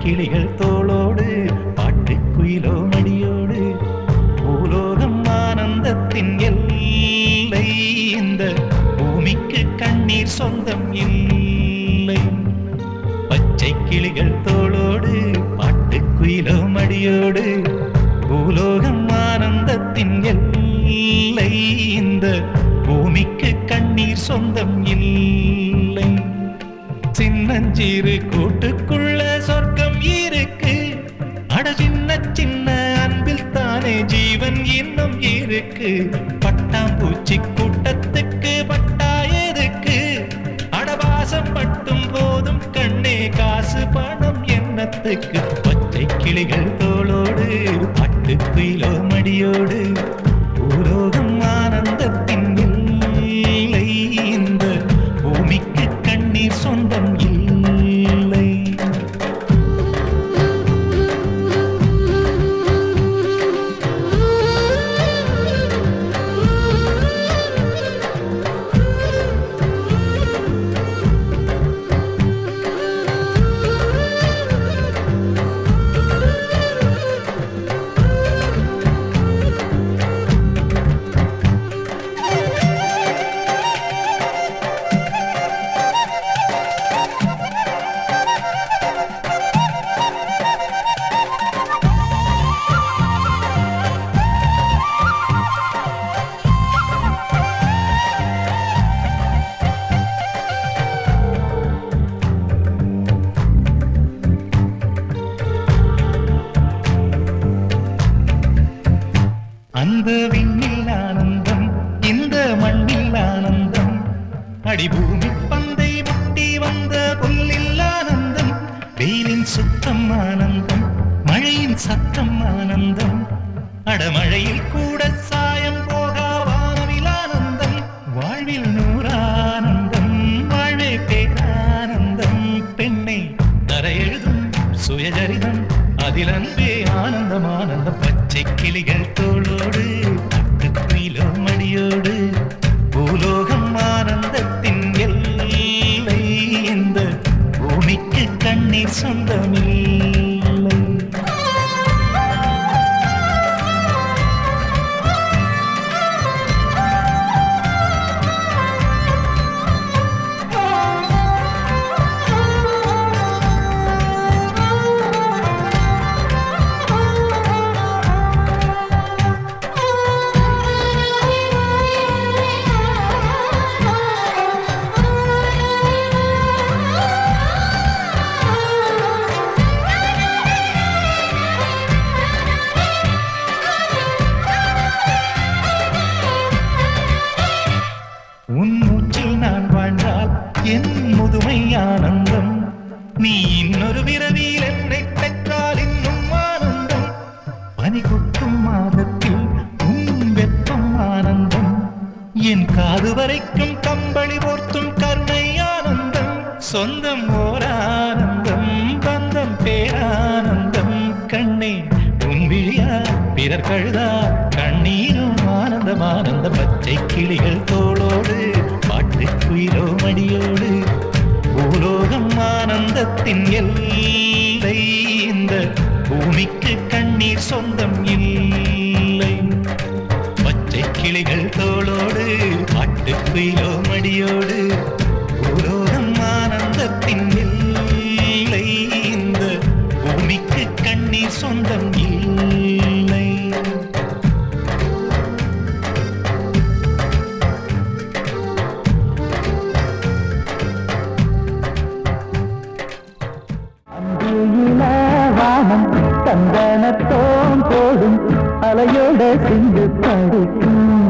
கிளிகள் தோளோடு பாட்டுக்குயிலோ மடியோடு பூலோகம் ஆனந்தத்தின் எல்லை. இந்த பூமிக்கு கண்ணீர் சொந்தம் இல்லை. பச்சை கிளிகள் தோளோடு பாட்டுக்குயிலோ மடியோடு பூலோகம் ஆனந்தத்தின் எல்லை. இந்த பூமிக்கு கண்ணீர் சொந்தம் இல்லை. சின்னஞ்சிறு கூட்டுக்குள்ள சொர்க்கம் இருக்கு. அட சின்ன சின்ன அன்பில் தானே ஜீவன் இன்னும் இருக்கு. பட்டாம்பூச்சி கூட்டத்துக்கு பட்டா எதுக்கு? அடவாசம் மட்டும் போதும் கண்ணே, காசு பணம் என்னத்துக்கு? பச்சை கிளிகள் தோளோடு பாட்டுக்குயிலோ மடியோடு பூலோகம் ஆனந்தத்தின் இல்லை. இந்த பூமிக்கு கண்ணீர் சொந்தம் இல்லை. அந்த விண்ணில் ஆனந்தம், இந்த மண்ணில் ஆனந்தம். அடிபூமி பந்தை முட்டி வந்த புல்லில் ஆனந்தம். வெயிலின் சுத்தம் ஆனந்தம், மழையின் சத்தம் ஆனந்தம். அடமழையில் கூட சாயம் போகா வானவில் ஆனந்தம். வாழ்வில் நூறானந்தம், வாழ்வே பேரானந்தம். பெண்ணை தர எழுதும் சுயஜரிதம், அதில் அன்பே ஆனந்தம் ஆனந்தம். பச்சை கிளிகள் தோளோடு பாட்டுக்குயிலோ மடியோடு பூலோகம் ஆனந்தத்தின் எல்லை. இந்த பூமிக்கு கண்ணீர் சொந்தமில்லை. உன் மூச்சில் நான் வாழ்ந்தால் என் முதுமை ஆனந்தம். நீ இன்னொரு விரவியில் என்னை பெற்றால் இன்னும் ஆனந்தம். பனி கொட்டும் மாதத்தில் உன் வெப்பம் ஆனந்தம். என் காது வரைக்கும் கம்பளி போர்த்தும் கருணை ஆனந்தம். சொந்தம் ஓர் ஆனந்தம், பந்தம் பேரானந்தம். கண்ணே உன் விழியா பிறர் கழுதா கண்ணீரும் ஆனந்தம் ஆனந்தம். பச்சை கிளிகள் தோளோடு பாட்டுக்குயிலோ மடியோடு பூலோகம் ஆனந்தத்தின் எல்லை. இந்த பூமிக்கு கண்ணீர் சொந்தம் இல்லை. பச்சை கிளிகள் தோளோடு பாட்டுக்குயிலோ மடியோடு பூலோகம் ஆனந்தத்தின் எல்லை. இந்த பூமிக்கு கண்ணீர் சொந்தம் இல்லை. வானம் சந்தனத்தோம் போடும் அலையோட சிந்து படிக்கும்.